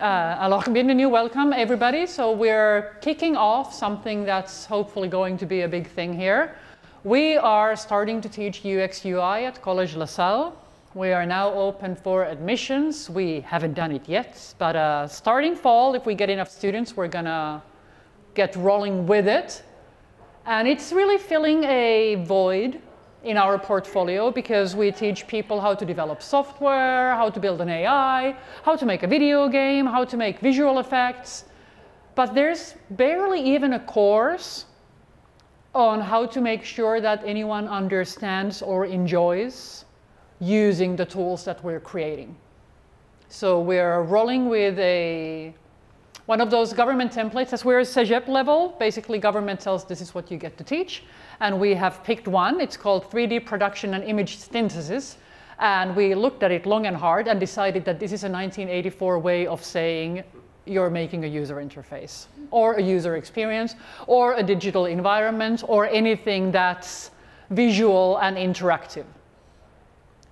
Alors, bienvenue, welcome everybody. So we're kicking off something that's hopefully going to be a big thing here. We are starting to teach UX UI at Collège La Salle. We are now open for admissions. We haven't done it yet, but starting fall, if we get enough students, we're gonna get rolling with it. And it's really filling a void in our portfolio because we teach people how to develop software, how to build an AI, how to make a video game, how to make visual effects. But there's barely even a course on how to make sure that anyone understands or enjoys using the tools that we're creating. So we're rolling with one of those government templates. As we're CEGEP level, basically government tells this is what you get to teach. And we have picked one. It's called 3D production and image synthesis. And we looked at it long and hard and decided that this is a 1984 way of saying you're making a user interface or a user experience or a digital environment or anything that's visual and interactive.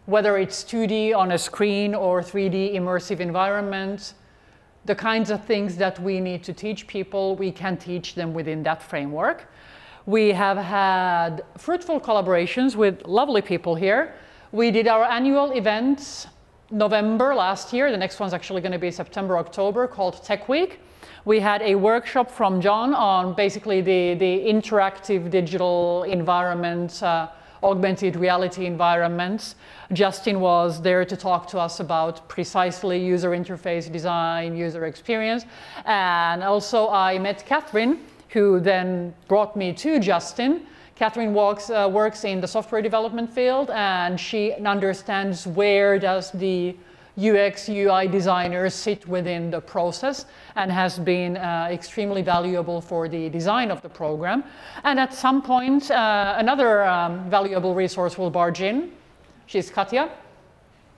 Whether it's 2D on a screen or 3D immersive environment, the kinds of things that we need to teach people, we can teach them within that framework. We have had fruitful collaborations with lovely people here. We did our annual event November last year. The next one's actually going to be September, October, called Tech Week. We had a workshop from John on basically the interactive digital environment, augmented reality environments. Justin was there to talk to us about precisely user interface design, user experience. And also I met Catherine, who then brought me to Justin. Catherine works in the software development field, and she understands where does the UX, UI designer sit within the process, and has been extremely valuable for the design of the program. And at some point, another valuable resource will barge in. She's Katja.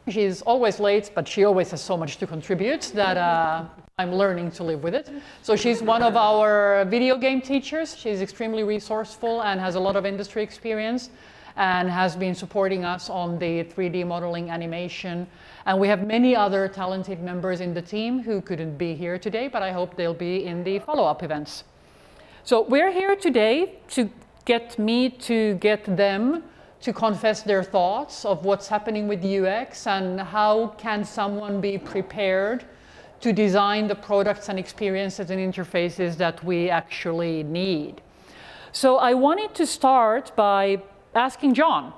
She's always late, but she always has so much to contribute that I'm learning to live with it. So she's one of our video game teachers. She's extremely resourceful and has a lot of industry experience and has been supporting us on the 3D modeling animation. And we have many other talented members in the team who couldn't be here today, but I hope they'll be in the follow-up events. So we're here today to get them to confess their thoughts of what's happening with UX and how can someone be prepared to design the products and experiences and interfaces that we actually need. So I wanted to start by asking John.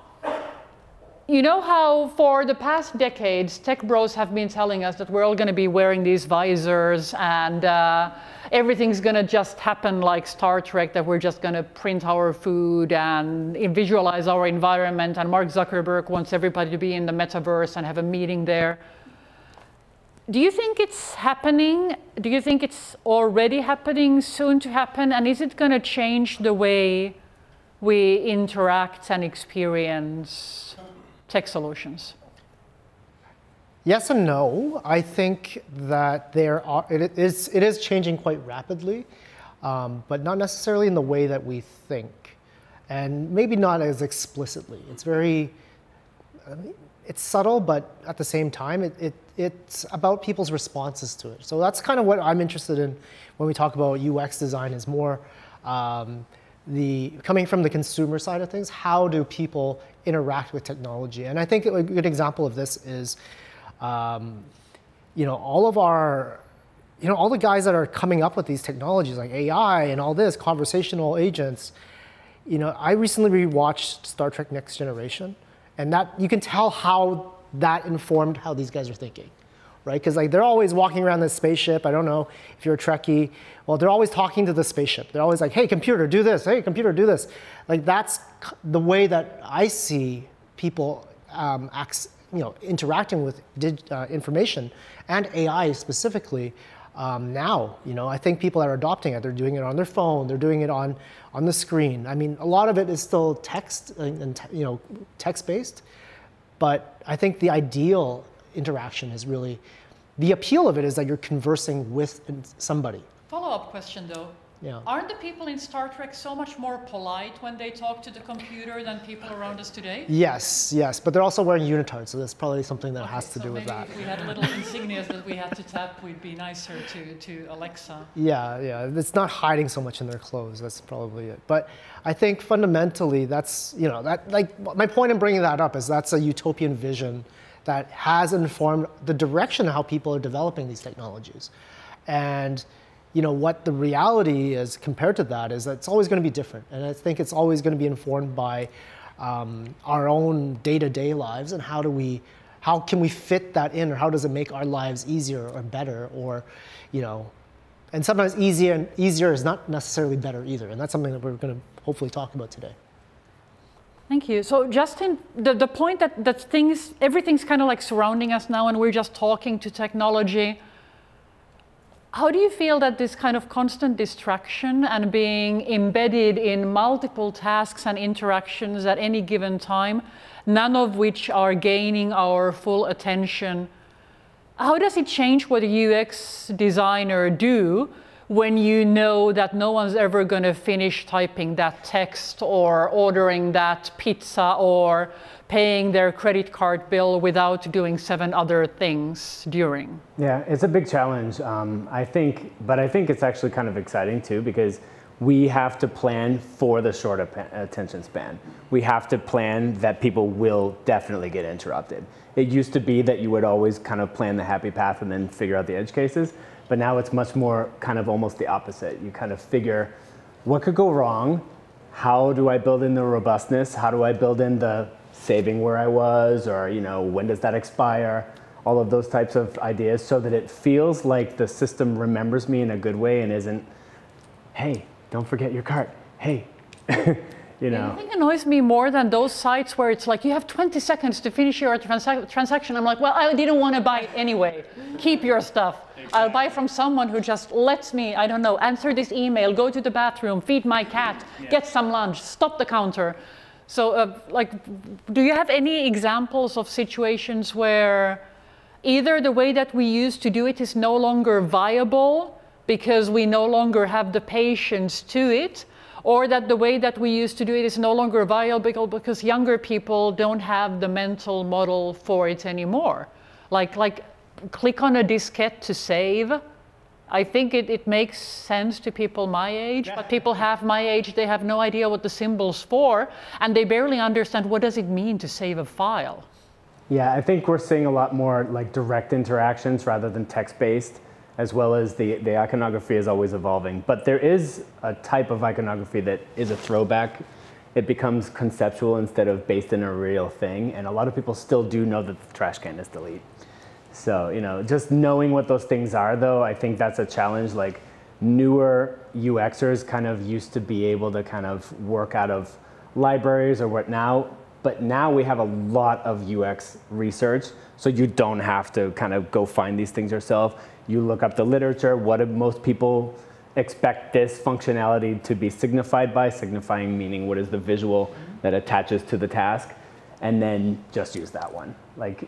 You know how for the past decades, tech bros have been telling us that we're all going to be wearing these visors and everything's going to just happen like Star Trek, that we're just going to print our food and visualize our environment, and Mark Zuckerberg wants everybody to be in the metaverse and have a meeting there. Do you think it's happening? Do you think it's already happening, soon to happen? And is it going to change the way we interact and experience tech solutions? Yes and no. I think that it is changing quite rapidly, but not necessarily in the way that we think, and maybe not as explicitly. It's it's subtle, but at the same time, it's about people's responses to it. So that's kind of what I'm interested in when we talk about UX design, is more coming from the consumer side of things. How do people interact with technology? And I think a good example of this is, all the guys that are coming up with these technologies like AI and all this, conversational agents. I recently rewatched Star Trek Next Generation, and that you can tell how that informed how these guys are thinking, right? Because they're always walking around this spaceship. I don't know if you're a Trekkie. Well, they're always talking to the spaceship. They're always like, "Hey, computer, do this. Hey, computer, do this." That's the way that I see people interacting with information and AI specifically now. I think people are adopting it. They're doing it on their phone. They're doing it on the screen. I mean, a lot of it is still text and text-based, but I think the ideal interaction is really, the appeal of it is that you're conversing with somebody. Follow-up question though. Yeah. Aren't the people in Star Trek so much more polite when they talk to the computer than people around us today? Yes, yes, but they're also wearing unitards, so that's probably something that has to do with that. If we had little insignias that we had to tap, we'd be nicer to Alexa. Yeah, yeah, it's not hiding so much in their clothes. That's probably it. But I think fundamentally, that's that like my point in bringing that up is that's a utopian vision that has informed the direction of how people are developing these technologies, and what the reality is compared to that is that it's always going to be different. And I think it's always going to be informed by our own day-to-day lives and how can we fit that in, or how does it make our lives easier or better, or, and sometimes easier is not necessarily better either. And that's something that we're going to hopefully talk about today. Thank you. So Justin, the point that everything's kind of like surrounding us now and we're just talking to technology. How do you feel that this kind of constant distraction and being embedded in multiple tasks and interactions at any given time, none of which are gaining our full attention, how does it change what a UX designer do when you know that no one's ever going to finish typing that text or ordering that pizza or paying their credit card bill without doing 7 other things during? Yeah, it's a big challenge, I think it's actually kind of exciting too, because we have to plan for the short attention span. We have to plan that people will definitely get interrupted. It used to be that you would always kind of plan the happy path and then figure out the edge cases, but now it's much more kind of almost the opposite. You kind of figure, what could go wrong? How do I build in the robustness? How do I build in the saving where I was, or when does that expire? All of those types of ideas, so that it feels like the system remembers me in a good way and isn't, hey, don't forget your cart. Hey, I think annoys me more than those sites where it's like you have 20 seconds to finish your transaction. I'm like, well, I didn't want to buy it anyway. Keep your stuff. Exactly. I'll buy from someone who just lets me, I don't know, answer this email, go to the bathroom, feed my cat, get some lunch, stop the counter. So, do you have any examples of situations where either the way that we used to do it is no longer viable because we no longer have the patience to it, or that the way that we used to do it is no longer viable because younger people don't have the mental model for it anymore? Like click on a diskette to save. I think it makes sense to people my age, but people half my age, they have no idea what the symbol's for, and they barely understand what does it mean to save a file. Yeah, I think we're seeing a lot more like direct interactions rather than text-based, as well as the iconography is always evolving. But there is a type of iconography that is a throwback. It becomes conceptual instead of based in a real thing, and a lot of people still do know that the trash can is delete. So, just knowing what those things are, though, I think that's a challenge. Like, newer UXers kind of used to be able to kind of work out of libraries or what now, but now we have a lot of UX research, so you don't have to kind of go find these things yourself. You look up the literature. What do most people expect this functionality to be signified by? Signifying meaning what is the visual that attaches to the task, and then just use that one. Like,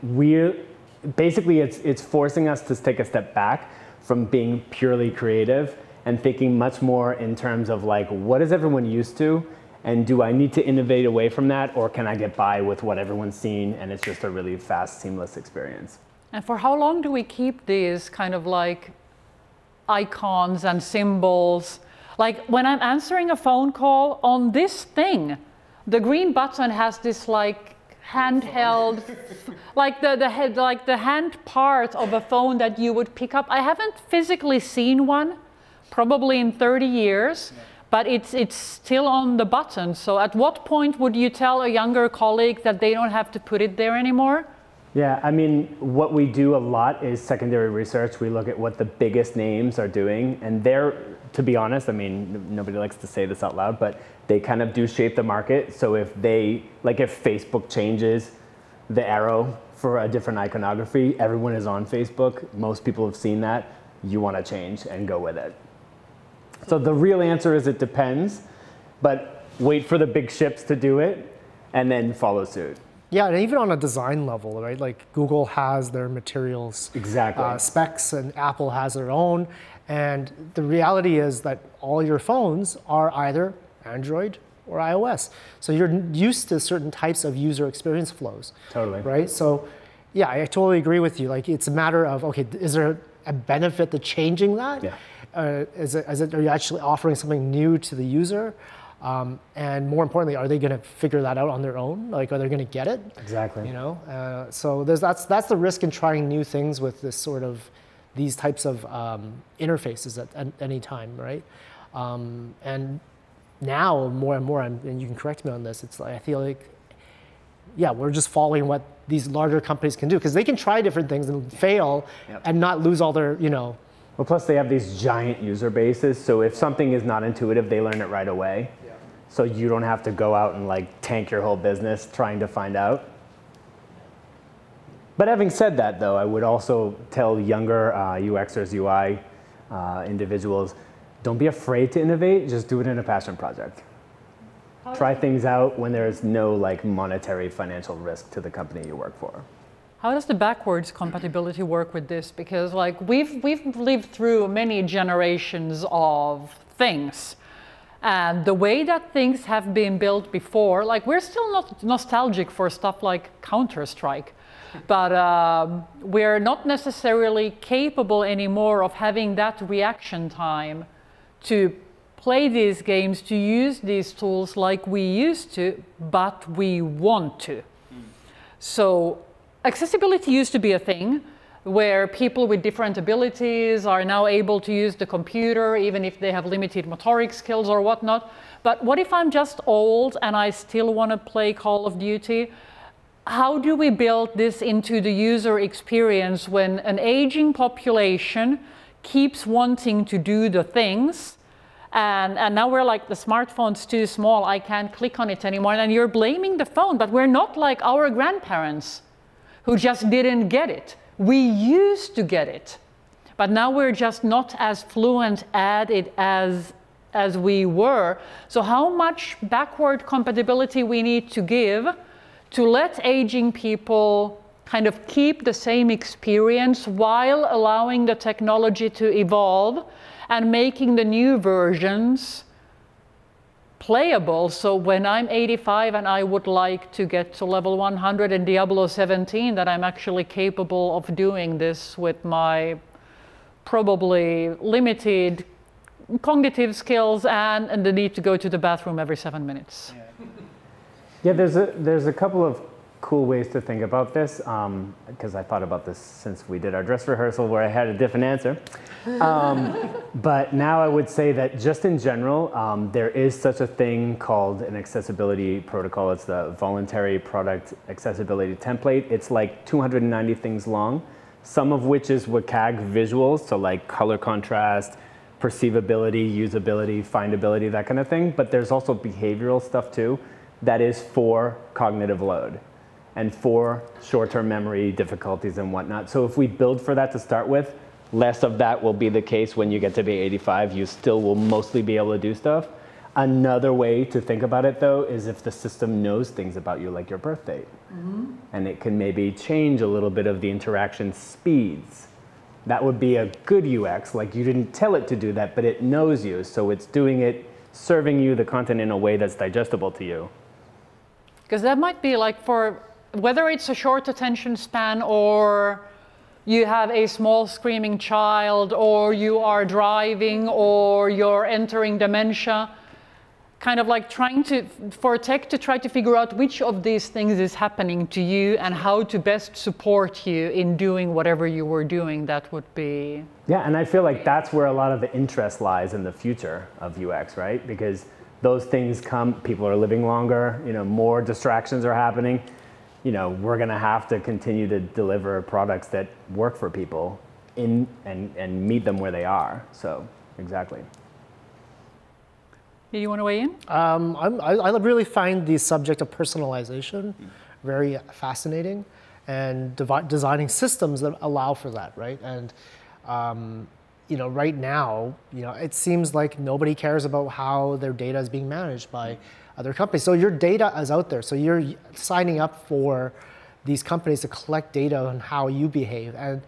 basically, it's forcing us to take a step back from being purely creative and thinking much more in terms of like, what is everyone used to? And do I need to innovate away from that? Or can I get by with what everyone's seen and it's just a really fast, seamless experience? And for how long do we keep these kind of like icons and symbols? Like when I'm answering a phone call on this thing, the green button has this like handheld, like the hand part of a phone that you would pick up. I haven't physically seen one, probably in 30 years, but it's still on the button. So at what point would you tell a younger colleague that they don't have to put it there anymore? Yeah, I mean, what we do a lot is secondary research. We look at what the biggest names are doing, and they're, to be honest, I mean, nobody likes to say this out loud, but they kind of do shape the market. So if if Facebook changes the arrow for a different iconography, everyone is on Facebook. Most people have seen that. You want to change and go with it. So the real answer is it depends, but wait for the big ships to do it and then follow suit. Yeah, and even on a design level, right? Like Google has their materials exactly specs, and Apple has their own. And the reality is that all your phones are either Android or iOS. So you're used to certain types of user experience flows. Totally. Right? So yeah, I totally agree with you. Like, it's a matter of, okay, is there a benefit to changing that? Yeah. Are you actually offering something new to the user? And more importantly, are they going to figure that out on their own? Like, are they going to get it? Exactly. You know, so that's the risk in trying new things with this sort of these types of interfaces at any time, right? And now more and more, and you can correct me on this, it's like, I feel like, yeah, we're just following what these larger companies can do, because they can try different things and fail and not lose all their, you know. Well, plus they have these giant user bases, so if something is not intuitive, they learn it right away. Yeah. So you don't have to go out and like tank your whole business trying to find out. But having said that, though, I would also tell younger UXers, UI individuals, don't be afraid to innovate, just do it in a passion project. Try things out when there's no like monetary financial risk to the company you work for. How does the backwards compatibility work with this? Because like we've lived through many generations of things. And the way that things have been built before, like we're still not nostalgic for stuff like Counter-Strike. But we're not necessarily capable anymore of having that reaction time to play these games, to use these tools like we used to, but we want to. So accessibility used to be a thing where people with different abilities are now able to use the computer, even if they have limited motoric skills or whatnot. But what if I'm just old and I still want to play Call of Duty? How do we build this into the user experience when an aging population keeps wanting to do the things? And now we're like, the smartphone's too small, I can't click on it anymore. And you're blaming the phone, but we're not like our grandparents who just didn't get it. We used to get it, but now we're just not as fluent at it as we were. So how much backward compatibility we need to give to let aging people kind of keep the same experience while allowing the technology to evolve and making the new versions playable. So when I'm 85 and I would like to get to level 100 in Diablo 17, that I'm actually capable of doing this with my probably limited cognitive skills and the need to go to the bathroom every 7 minutes. Yeah, there's a couple of cool ways to think about this, because I thought about this since we did our dress rehearsal where I had a different answer. But now I would say that just in general, there is such a thing called an accessibility protocol. It's the Voluntary Product Accessibility Template. It's like 290 things long, some of which is WCAG visuals, so like color contrast, perceivability, usability, findability, that kind of thing. But there's also behavioral stuff too that is for cognitive load and for short-term memory difficulties and whatnot. So if we build for that to start with, less of that will be the case when you get to be 85. You still will mostly be able to do stuff. Another way to think about it, though, is if the system knows things about you, like your birth date. Mm-hmm. And it can maybe change a little bit of the interaction speeds. That would be a good UX. Like, you didn't tell it to do that, but it knows you. So it's doing it, serving you the content in a way that's digestible to you. Because that might be like for, whether it's a short attention span or you have a small screaming child or you are driving or you're entering dementia, kind of like trying to, for tech to try to figure out which of these things is happening to you and how to best support you in doing whatever you were doing, that would be. Yeah, and I feel like that's where a lot of the interest lies in the future of UX, right? Because those things come, people are living longer, more distractions are happening. We're going to have to continue to deliver products that work for people and meet them where they are. So, exactly. Do you want to weigh in? I really find the subject of personalization very fascinating, and designing systems that allow for that, right? And right now, it seems like nobody cares about how their data is being managed by other companies. So your data is out there. So you're signing up for these companies to collect data on how you behave. And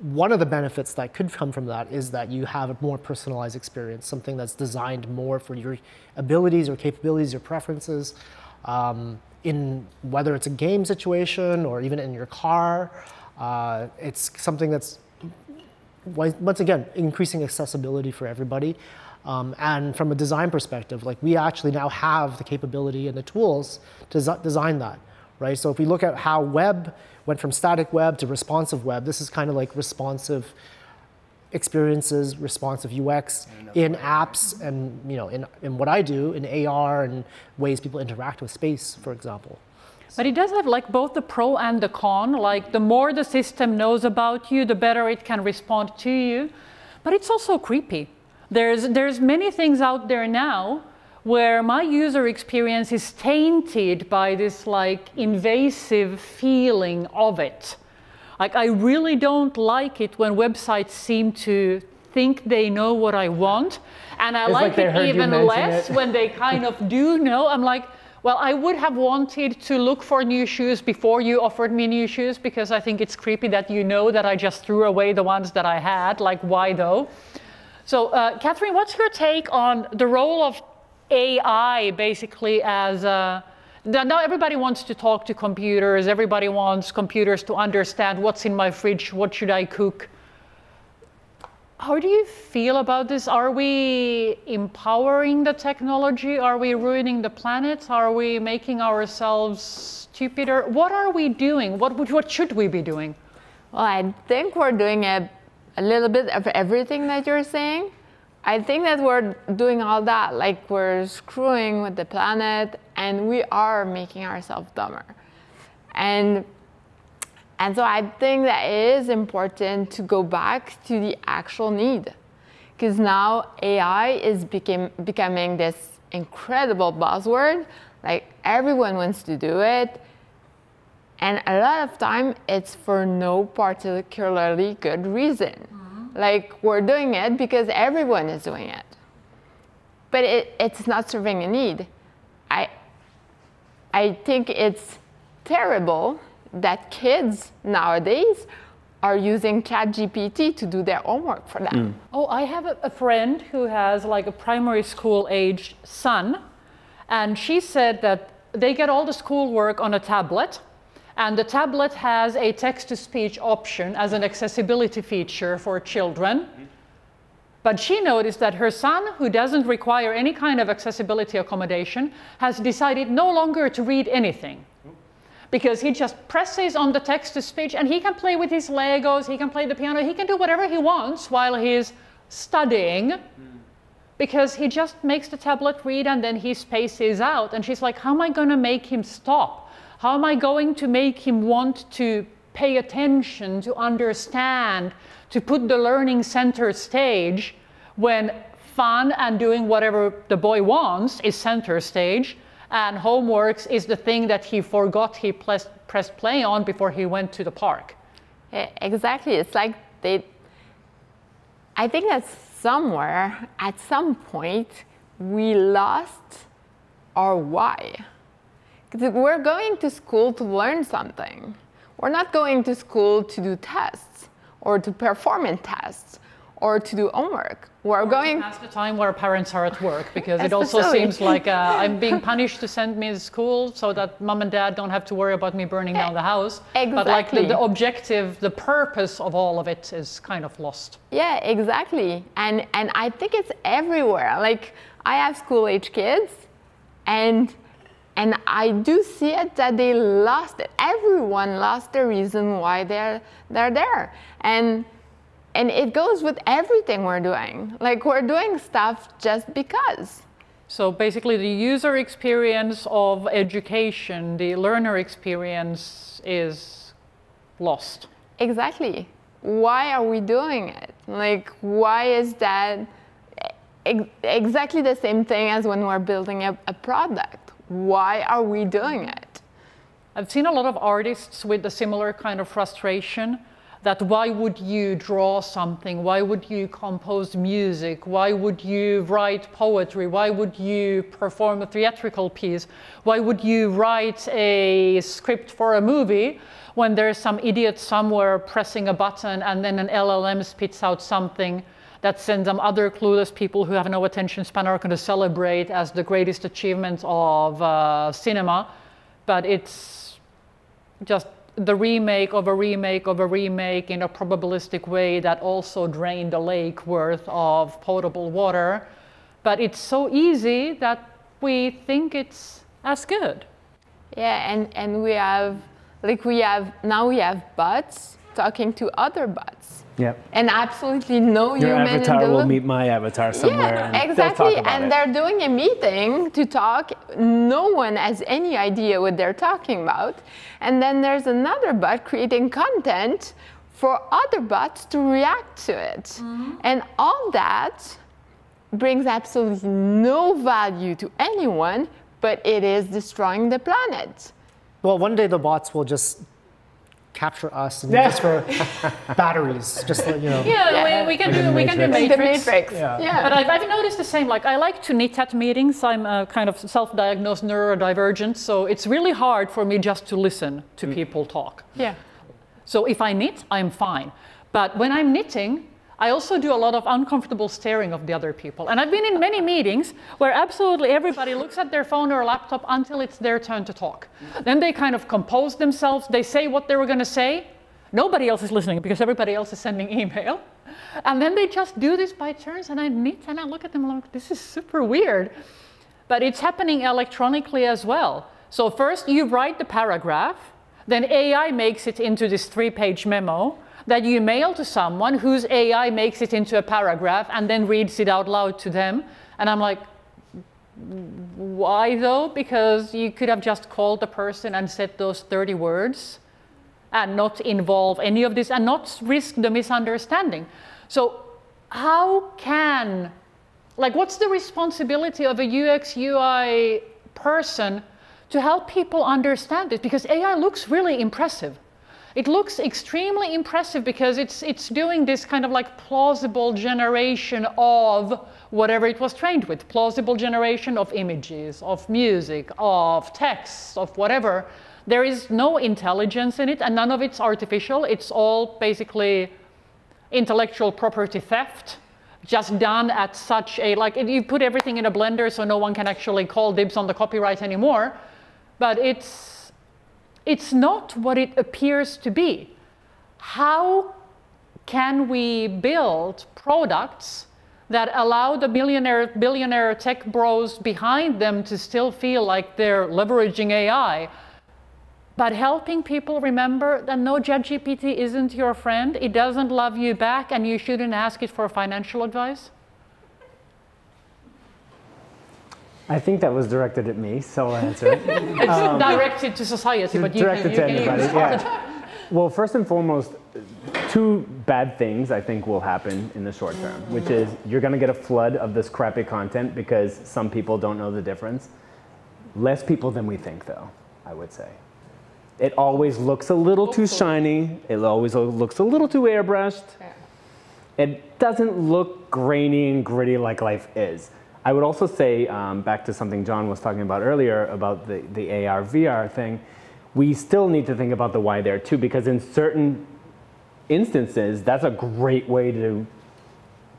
one of the benefits that could come from that is that you have a more personalized experience, something that's designed more for your abilities or capabilities or preferences, in whether it's a game situation or even in your car. It's something that's, once again, increasing accessibility for everybody. And from a design perspective, like we actually now have the capability and the tools to design that, right? So if we look at how web went from static web to responsive web, this is kind of like responsive experiences, responsive UX in apps, and in what I do in AR and ways people interact with space, for example. But it does have like both the pro and the con. Like the more the system knows about you, the better it can respond to you. But it's also creepy. There's many things out there now where my user experience is tainted by this like invasive feeling of it. Like I really don't like it when websites seem to think they know what I want, and I like it even less when they kind of do know. I'm like, well, I would have wanted to look for new shoes before you offered me new shoes, because I think it's creepy that you know that I just threw away the ones that I had. Like, why though? So, Catherine, what's your take on the role of AI basically as now everybody wants to talk to computers, everybody wants computers to understand what's in my fridge, what should I cook. How do you feel about this? Are we empowering the technology? Are we ruining the planet? Are we making ourselves stupider? What are we doing? What should we be doing? Well, I think we're doing a little bit of everything that you're saying. I think that we're doing all that, like we're screwing with the planet, and we are making ourselves dumber. And so I think that it is important to go back to the actual need, because now AI is becoming this incredible buzzword. Like everyone wants to do it, and a lot of time it's for no particularly good reason. Like we're doing it because everyone is doing it, but it's not serving a need. I think it's terrible that kids nowadays are using ChatGPT to do their homework for them. Oh, I have a friend who has like a primary school aged son, and she said that they get all the schoolwork on a tablet. And the tablet has a text-to-speech option as an accessibility feature for children. But she noticed that her son, who doesn't require any kind of accessibility accommodation, has decided no longer to read anything. Because he just presses on the text-to-speech, and he can play with his Legos, he can play the piano, he can do whatever he wants while he's studying. Because he just makes the tablet read, and then he spaces out. And she's like, how am I going to make him stop? How am I going to make him want to pay attention, to understand, to put the learning center stage when fun and doing whatever the boy wants is center stage, and homeworks is the thing that he forgot he pressed play on before he went to the park? Exactly. It's like I think that somewhere, at some point, we lost our why. We're going to school to learn something. We're not going to school to do tests or to perform in tests or to do homework. We're going to pass the time where parents are at work, because it also seems like I'm being punished to send me to school so that mom and dad don't have to worry about me burning down the house. Exactly. But like the objective, the purpose of all of it is kind of lost. Yeah, exactly. And I think it's everywhere. Like I have school-age kids, and I do see it that they lost it. Everyone lost the reason why they're there. And it goes with everything we're doing. Like we're doing stuff just because. So basically the user experience of education, the learner experience is lost. Exactly. Why are we doing it? Like why is that exactly the same thing as when we're building a product? Why are we doing it? I've seen a lot of artists with a similar kind of frustration. that why would you draw something? Why would you compose music? Why would you write poetry? Why would you perform a theatrical piece? Why would you write a script for a movie when there's some idiot somewhere pressing a button and then an LLM spits out something that sends some other clueless people who have no attention span are going to celebrate as the greatest achievement of cinema? But it's just the remake of a remake of a remake in a probabilistic way that also drained a lake worth of potable water. But it's so easy that we think it's as good. Yeah, and we have bots talking to other bots. Yep. And absolutely no Your human avatar in the will loop. meet my avatar somewhere. Yeah, and exactly. they'll talk about And it. they're doing a meeting to talk. No one has any idea what they're talking about. And then there's another bot creating content for other bots to react to it. Mm-hmm. And all that brings absolutely no value to anyone, but it is destroying the planet. Well, one day the bots will just capture us and use us for batteries, just like, you know. Yeah, we can do Matrix. The Matrix. Yeah. But I've noticed the same. Like, I like to knit at meetings. I'm a kind of self-diagnosed neurodivergent, so it's really hard for me just to listen to people talk. Yeah. So if I knit, I'm fine. But when I'm knitting, I also do a lot of uncomfortable staring of the other people. And I've been in many meetings where absolutely everybody looks at their phone or laptop until it's their turn to talk. Then they kind of compose themselves. They say what they were going to say. Nobody else is listening because everybody else is sending email. And then they just do this by turns, and I knit and I look at them like, this is super weird. But it's happening electronically as well. So first you write the paragraph, then AI makes it into this 3-page memo that you mail to someone whose AI makes it into a paragraph and then reads it out loud to them. And I'm like, why though? Because you could have just called the person and said those 30 words and not involve any of this and not risk the misunderstanding. So how can, like, what's the responsibility of a UX UI person to help people understand it? Because AI looks really impressive. It looks extremely impressive because it's doing this kind of like plausible generation of whatever it was trained with. Plausible generation of images, of music, of text, of whatever. There is no intelligence in it and none of it's artificial. It's all basically intellectual property theft, just done at such a, like you put everything in a blender so no one can actually call dibs on the copyright anymore. But it's not what it appears to be. How can we build products that allow the billionaire tech bros behind them to still feel like they're leveraging AI, but helping people remember that no, ChatGPT isn't your friend, it doesn't love you back, and you shouldn't ask it for financial advice? I think that was directed at me, so I'll answer it. It's directed to society, but you directed can to anybody. Yeah. Well, first and foremost, 2 bad things I think will happen in the short term, which is you're going to get a flood of this crappy content because some people don't know the difference. Less people than we think, though, I would say. It always looks a little too shiny. It always looks a little too airbrushed. Yeah. It doesn't look grainy and gritty like life is. I would also say, back to something John was talking about earlier about the AR, VR thing, we still need to think about the why there too, because in certain instances, that's a great way to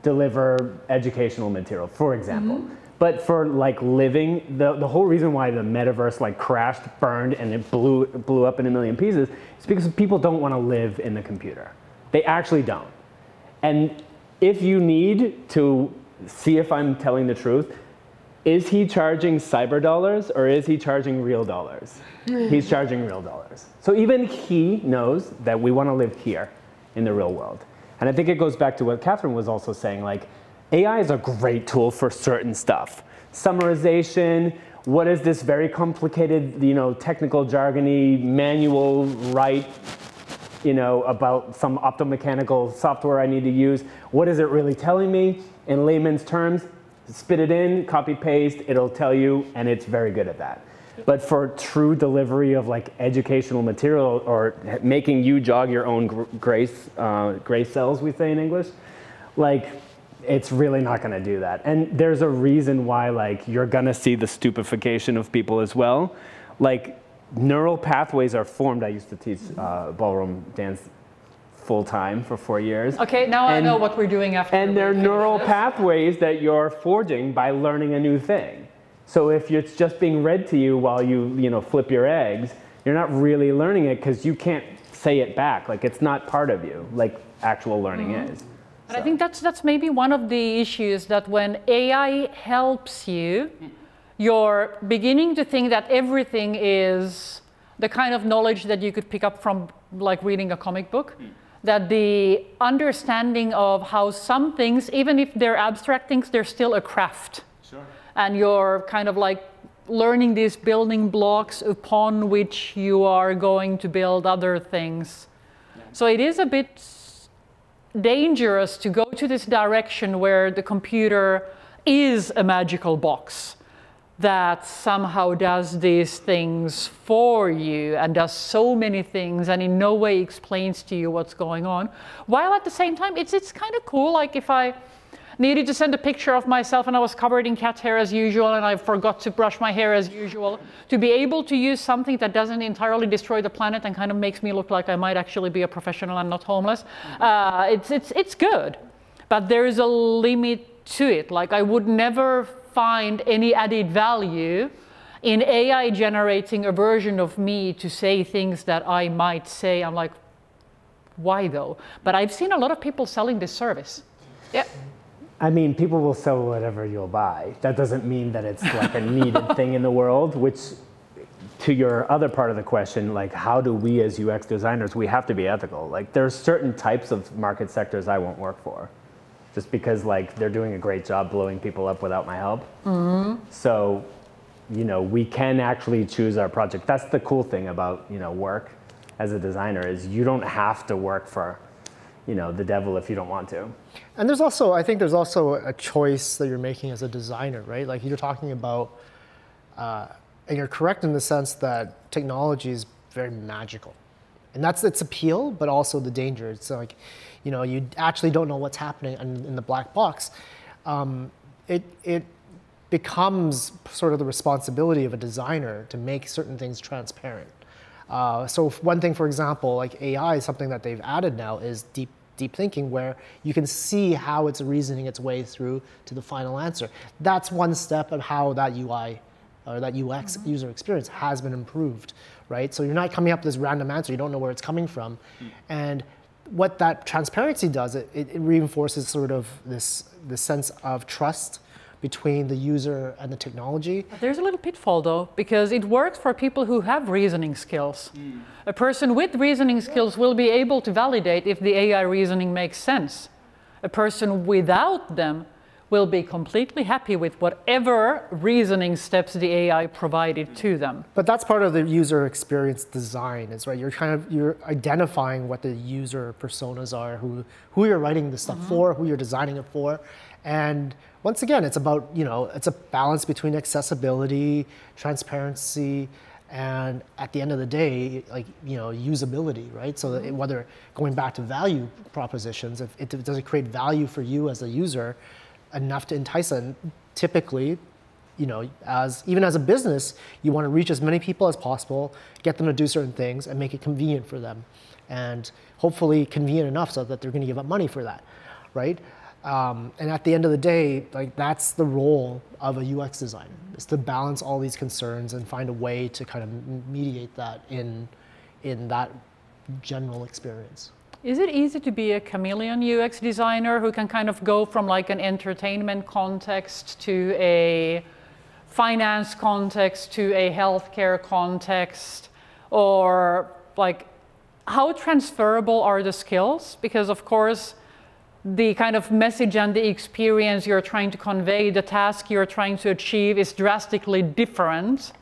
deliver educational material, for example. Mm-hmm. But for like living, the whole reason why the metaverse like crashed, burned, and it blew up in a million pieces is because people don't want to live in the computer. They actually don't. And if you need to see if I'm telling the truth, is he charging cyber dollars or is he charging real dollars? He's charging real dollars. So even he knows that we want to live here in the real world. And I think it goes back to what Catherine was also saying, like AI is a great tool for certain stuff. Summarization, what is this very complicated, technical jargony manual write, about some optomechanical software I need to use. What is it really telling me? In layman's terms, spit it in, copy paste, it'll tell you, and it's very good at that. But for true delivery of like educational material or making you jog your own grace cells, we say in English, like it's really not going to do that. And there's a reason why like you're going to see the stupefaction of people as well. Like neural pathways are formed. I used to teach ballroom dance full time for 4 years. Okay, now I know what we're doing after. And they're neural pathways that you're forging by learning a new thing. So if it's just being read to you while you flip your eggs, you're not really learning it because you can't say it back. Like it's not part of you, like actual learning is. But I think that's maybe one of the issues, that when AI helps you, you're beginning to think that everything is the kind of knowledge that you could pick up from like reading a comic book. That the understanding of how some things, even if they're abstract things, they're still a craft. Sure. And you're kind of like learning these building blocks upon which you are going to build other things. Yeah. So it is a bit dangerous to go to this direction where the computer is a magical box that somehow does these things for you and does so many things and in no way explains to you what's going on. While at the same time, it's kind of cool. Like if I needed to send a picture of myself and I was covered in cat hair as usual and I forgot to brush my hair as usual, to be able to use something that doesn't entirely destroy the planet and kind of makes me look like I might actually be a professional and not homeless, it's good. But there is a limit to it. Like I would never find any added value in AI generating a version of me to say things that I might say. I'm like, why though? But I've seen a lot of people selling this service. Yeah. I mean, people will sell whatever you'll buy. That doesn't mean that it's like a needed thing in the world, which to your other part of the question, like how do we as UX designers, we have to be ethical. Like there's certain types of market sectors I won't work for. Just because like they're doing a great job blowing people up without my help. Mm-hmm. So, we can actually choose our project. That's the cool thing about, work as a designer is you don't have to work for, the devil if you don't want to. And I think there's also a choice that you're making as a designer, right? Like you're talking about, and you're correct in the sense that technology is very magical. And that's its appeal, but also the danger. It's like, you actually don't know what's happening in the black box. It becomes sort of the responsibility of a designer to make certain things transparent. So one thing, for example, like AI, something that they've added now is deep thinking, where you can see how it's reasoning its way through to the final answer. That's one step of how that UI or that UX user experience has been improved, right? So you're not coming up with this random answer, you don't know where it's coming from. And what that transparency does, it reinforces sort of this sense of trust between the user and the technology. There's a little pitfall though, because it works for people who have reasoning skills. A person with reasoning skills will be able to validate if the AI reasoning makes sense. A person without them will be completely happy with whatever reasoning steps the AI provided to them. But that's part of the user experience design, is right. You're identifying what the user personas are, who you're writing the stuff for, who you're designing it for, and once again, it's about it's a balance between accessibility, transparency, and at the end of the day, like usability, right? So that whether going back to value propositions, if does it create value for you as a user enough to entice, and typically, even as a business, you want to reach as many people as possible, get them to do certain things, and make it convenient for them, and hopefully convenient enough so that they're going to give up money for that, right? And at the end of the day, like that's the role of a UX designer, is to balance all these concerns and find a way to kind of mediate that in that general experience. Is it easy to be a chameleon UX designer who can kind of go from like an entertainment context to a finance context to a healthcare context? Or like, how transferable are the skills? Because of course, the kind of message and the experience you're trying to convey, the task you're trying to achieve is drastically different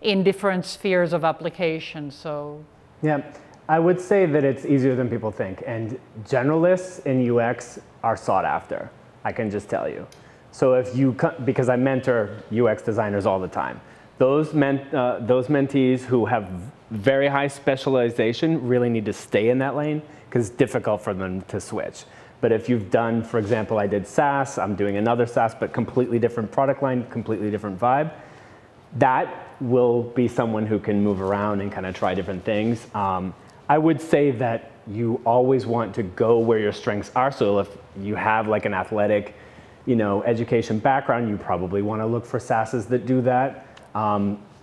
in different spheres of application. So yeah. I would say that it's easier than people think, and generalists in UX are sought after, I can just tell you. So if you, because I mentor UX designers all the time, those mentees who have very high specialization really need to stay in that lane because it's difficult for them to switch. But if you've done, for example, I did SaaS, I'm doing another SaaS, but completely different product line, completely different vibe, that will be someone who can move around and kind of try different things. I would say that you always want to go where your strengths are. So if you have like an athletic, education background, you probably want to look for SaaSes that do that.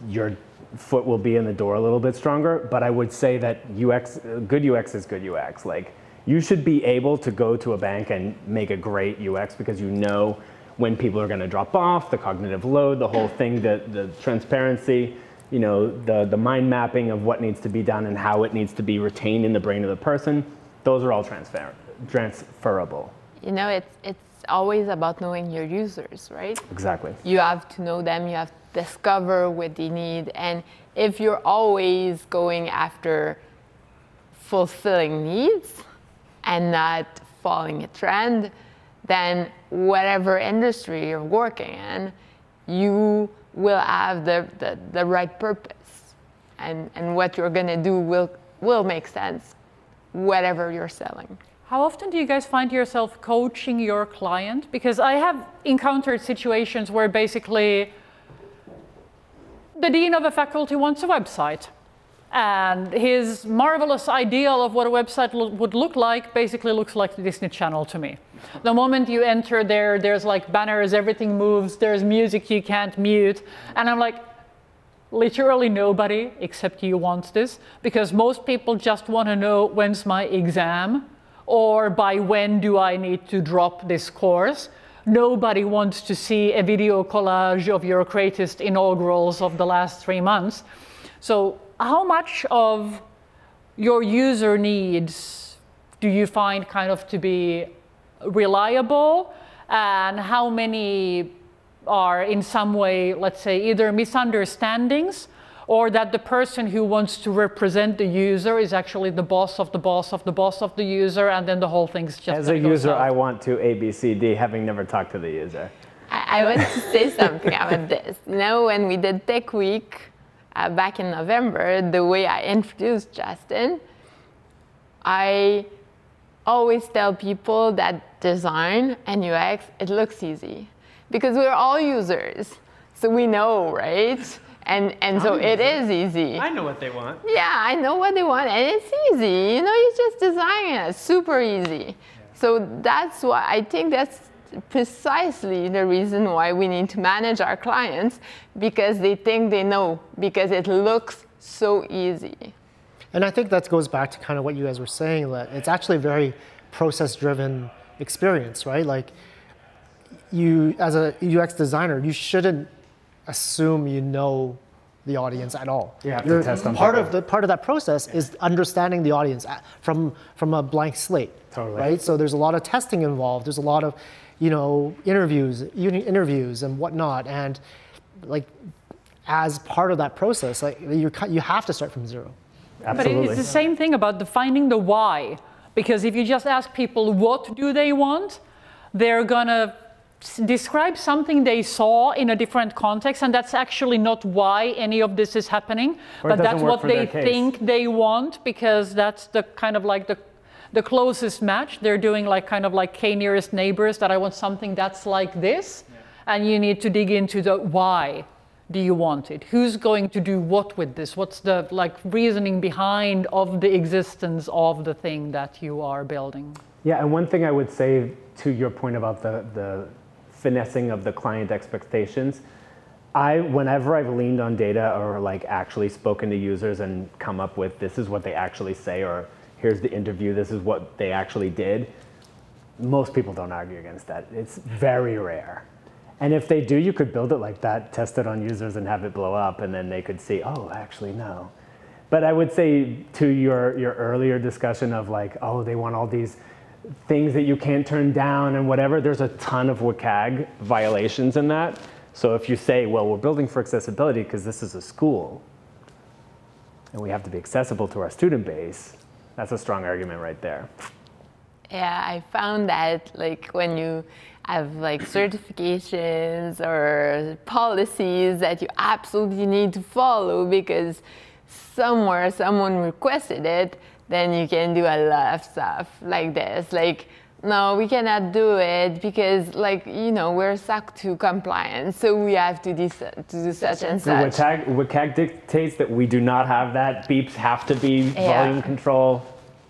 Your foot will be in the door a little bit stronger, but I would say that good UX is good UX. Like, you should be able to go to a bank and make a great UX because you know when people are going to drop off, the cognitive load, the whole thing, the transparency, the mind mapping of what needs to be done and how it needs to be retained in the brain of the person. Those are all transferable. It's always about knowing your users, right? Exactly. You have to know them, you have to discover what they need, and if you're always going after fulfilling needs and not following a trend, then whatever industry you're working in, you will have the right purpose, and what you're going to do will make sense, whatever you're selling. How often do you guys find yourself coaching your client? Because I have encountered situations where basically the dean of a faculty wants a website, and his marvelous ideal of what a website would look like basically looks like the Disney Channel to me. The moment you enter there, there's like banners, everything moves, there's music you can't mute. And I'm like, literally nobody except you wants this, because most people just want to know when's my exam or by when do I need to drop this course. Nobody wants to see a video collage of your greatest inaugurals of the last 3 months. So how much of your user needs do you find kind of to be reliable, and how many are in some way, let's say, either misunderstandings or that the person who wants to represent the user is actually the boss of the boss of the boss of the user, and then the whole thing's just as a user, I want to A, B, C, D, having never talked to the user. I want to say something about this. When we did Tech Week back in November, the way I introduced Justin, I always tell people that design and UX, it looks easy because we're all users, so we know, right? And so it is easy. I know what they want. Yeah, I know what they want, and it's easy. You just design it. It's super easy. Yeah. So that's why I think that's precisely the reason why we need to manage our clients, because they think they know, because it looks so easy. And I think that goes back to kind of what you guys were saying, that it's actually a very process-driven experience, right? Like, you, as a UX designer, you shouldn't assume you know the audience at all. You have to test them. Part of that process is understanding the audience from a blank slate. Totally. Right? So there's a lot of testing involved. There's a lot of interviews and whatnot, and like as part of that process, like you have to start from zero. Absolutely. But it's the same thing about defining the why, because if you just ask people what do they want, they're gonna describe something they saw in a different context, and that's actually not why any of this is happening, but that's what they think they want, because that's the kind of like the closest match. They're doing like kind of like K nearest neighbors, that I want something that's like this, and you need to dig into the why do you want it? Who's going to do what with this? What's the like reasoning behind of the existence of the thing that you are building? Yeah, and one thing I would say to your point about the finessing of the client expectations, whenever I've leaned on data or like actually spoken to users and come up with this is what they actually say, or here's the interview, this is what they actually did, most people don't argue against that. It's very rare. And if they do, you could build it like that, test it on users and have it blow up, and then they could see, oh, actually no. But I would say to your earlier discussion of like, oh, they want all these things that you can't turn down and whatever, there's a ton of WCAG violations in that. So if you say, well, we're building for accessibility because this is a school and we have to be accessible to our student base, that's a strong argument right there. Yeah, I found that like when you have like certifications or policies that you absolutely need to follow because somewhere someone requested it, then you can do a lot of stuff like this. Like, no, we cannot do it because, like, you know, we're SOC 2 compliant, so we have to do such and such. WCAG dictates that we do not have that. Beeps have to be volume control.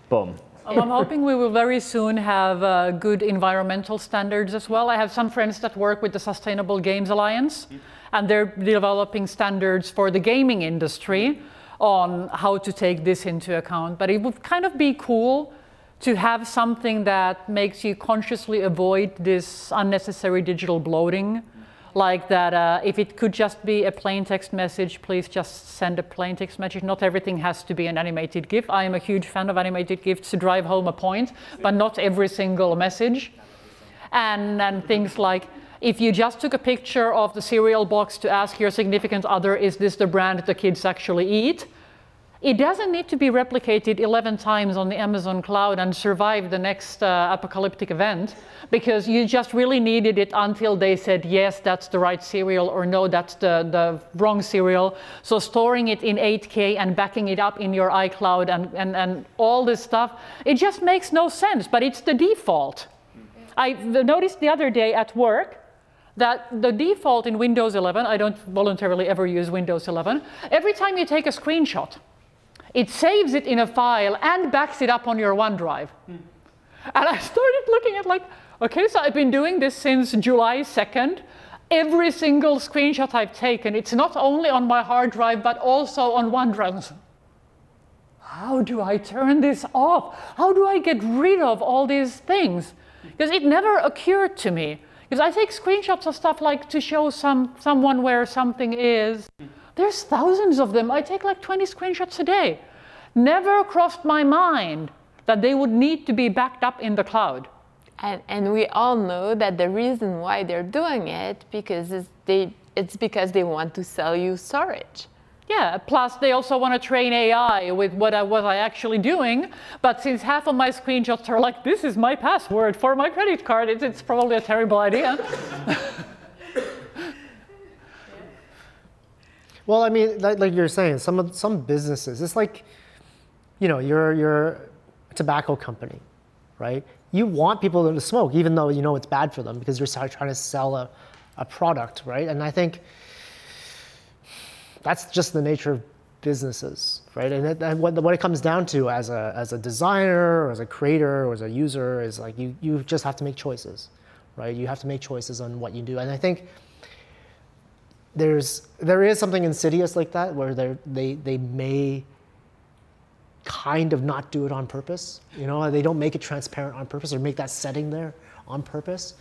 Boom. Well, I'm hoping we will very soon have good environmental standards as well. I have some friends that work with the Sustainable Games Alliance, and they're developing standards for the gaming industry on how to take this into account. But it would kind of be cool to have something that makes you consciously avoid this unnecessary digital bloating. Like that, if it could just be a plain text message, please just send a plain text message. Not everything has to be an animated GIF. I am a huge fan of animated GIFs to drive home a point, but not every single message. And things like, if you just took a picture of the cereal box to ask your significant other, is this the brand the kids actually eat? It doesn't need to be replicated 11 times on the Amazon cloud and survive the next apocalyptic event, because you just really needed it until they said, yes, that's the right cereal, or no, that's the wrong cereal. So storing it in 8K and backing it up in your iCloud and all this stuff, it just makes no sense, but it's the default. I noticed the other day at work that the default in Windows 11, I don't voluntarily ever use Windows 11, every time you take a screenshot, it saves it in a file and backs it up on your OneDrive. And I started looking at like, okay, so I've been doing this since July 2nd. Every single screenshot I've taken, it's not only on my hard drive, but also on OneDrive. How do I turn this off? How do I get rid of all these things? Because it never occurred to me. Because I take screenshots of stuff like to show someone where something is. There's thousands of them. I take like 20 screenshots a day. Never crossed my mind that they would need to be backed up in the cloud. And we all know that the reason why they're doing it it's because they want to sell you storage. Yeah, plus they also want to train AI with what I was actually doing. But since half of my screenshots are like, this is my password for my credit card, it's probably a terrible idea. Well, I mean, like you're saying, some businesses, it's like, you know, you're a tobacco company, right? You want people to smoke, even though you know it's bad for them, because you're trying to sell a product, right? And I think that's just the nature of businesses, right? And what it comes down to as a designer, or as a creator, or as a user, is like you just have to make choices, right? You have to make choices on what you do, and I think there is something insidious like that, where they may kind of not do it on purpose. You know, they don't make it transparent on purpose, or make that setting there on purpose.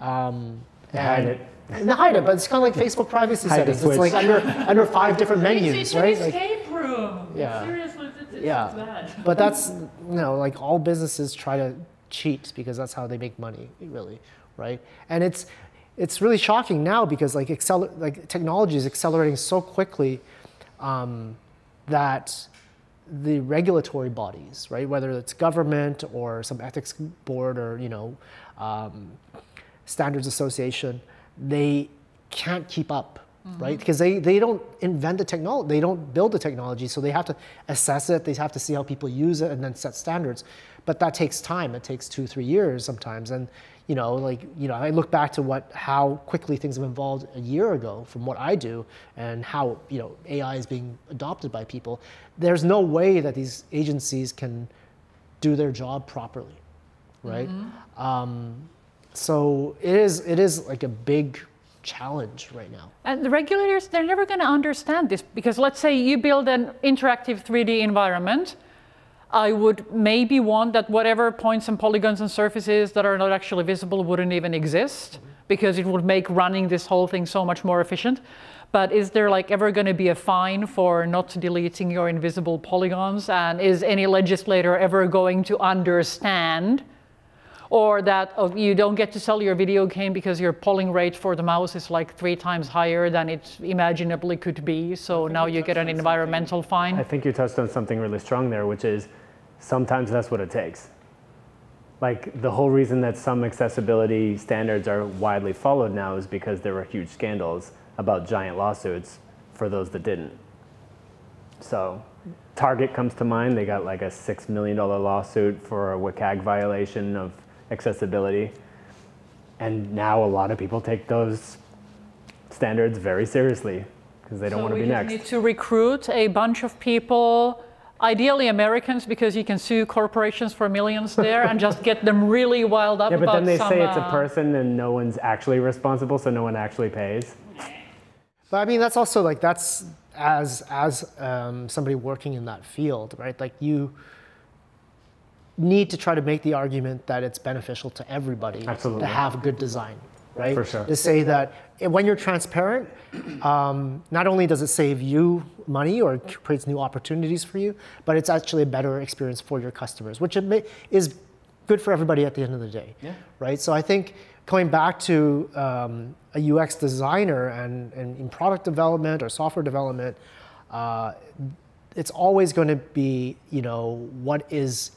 Hide it. Hide it, but it's kind of like Facebook privacy settings. It's like under 5 different menus, right? It's an escape room. Yeah. Seriously, it's bad. But that's, you know, like all businesses try to cheat because that's how they make money, really, right? And it's really shocking now because like technology is accelerating so quickly that the regulatory bodies, right, whether it's government or some ethics board or, you know, standards association, they can't keep up, right? Because they don't invent the technology, they don't build the technology, so they have to assess it, they have to see how people use it and then set standards. But that takes time. It takes 2-3 years sometimes. And you know, like, you know, I look back to how quickly things have evolved a year ago from what I do, and how, you know, AI is being adopted by people. There's no way that these agencies can do their job properly, right? So it is like a big challenge right now. And the regulators, they're never going to understand this, because let's say you build an interactive 3D environment. I would maybe want that whatever points and polygons and surfaces that are not actually visible wouldn't even exist, because it would make running this whole thing so much more efficient. But is there like ever going to be a fine for not deleting your invisible polygons? And is any legislator ever going to understand? Or that you don't get to sell your video game because your polling rate for the mouse is like 3 times higher than it imaginably could be. So now you get an environmental fine. I think you touched on something really strong there, which is sometimes that's what it takes. like the whole reason that some accessibility standards are widely followed now is because there were huge scandals about giant lawsuits for those that didn't. So Target comes to mind. They got like a $6 million lawsuit for a WCAG violation of accessibility. And now a lot of people take those standards very seriously because they don't want to be next. So we need to recruit a bunch of people, ideally Americans, because you can sue corporations for millions there and just get them really wild up about but then they some, say it's a person and no one's actually responsible, so no one actually pays. But I mean, that's also like, that's as somebody working in that field, right? Like you need to try to make the argument that it's beneficial to everybody Absolutely. to have good design, right? For sure. To say that when you're transparent, not only does it save you money or creates new opportunities for you, but it's actually a better experience for your customers, which is good for everybody at the end of the day, right? So I think going back to a UX designer and in product development or software development, it's always going to be, what is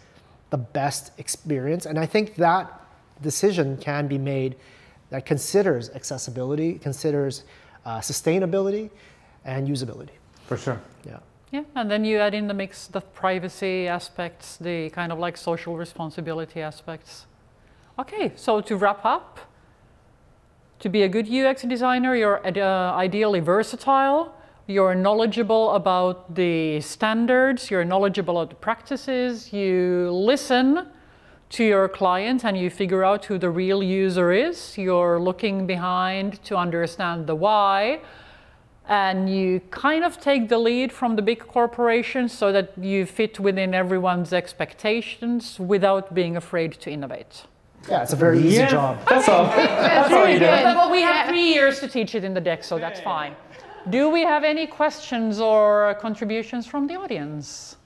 the best experience. And I think that decision can be made that considers accessibility, considers sustainability, and usability. For sure. Yeah. Yeah, and then you add in the mix the privacy aspects, the kind of like social responsibility aspects. Okay, so to wrap up, to be a good UX designer, you're ideally versatile, you're knowledgeable about the standards, you're knowledgeable about the practices, you listen to your client and you figure out who the real user is, you're looking behind to understand the why, and you kind of take the lead from the big corporations so that you fit within everyone's expectations without being afraid to innovate. Yeah, it's a very easy job. That's all. That's all you do. Well, we have 3 years to teach it in the deck, so that's fine. Do we have any questions or contributions from the audience?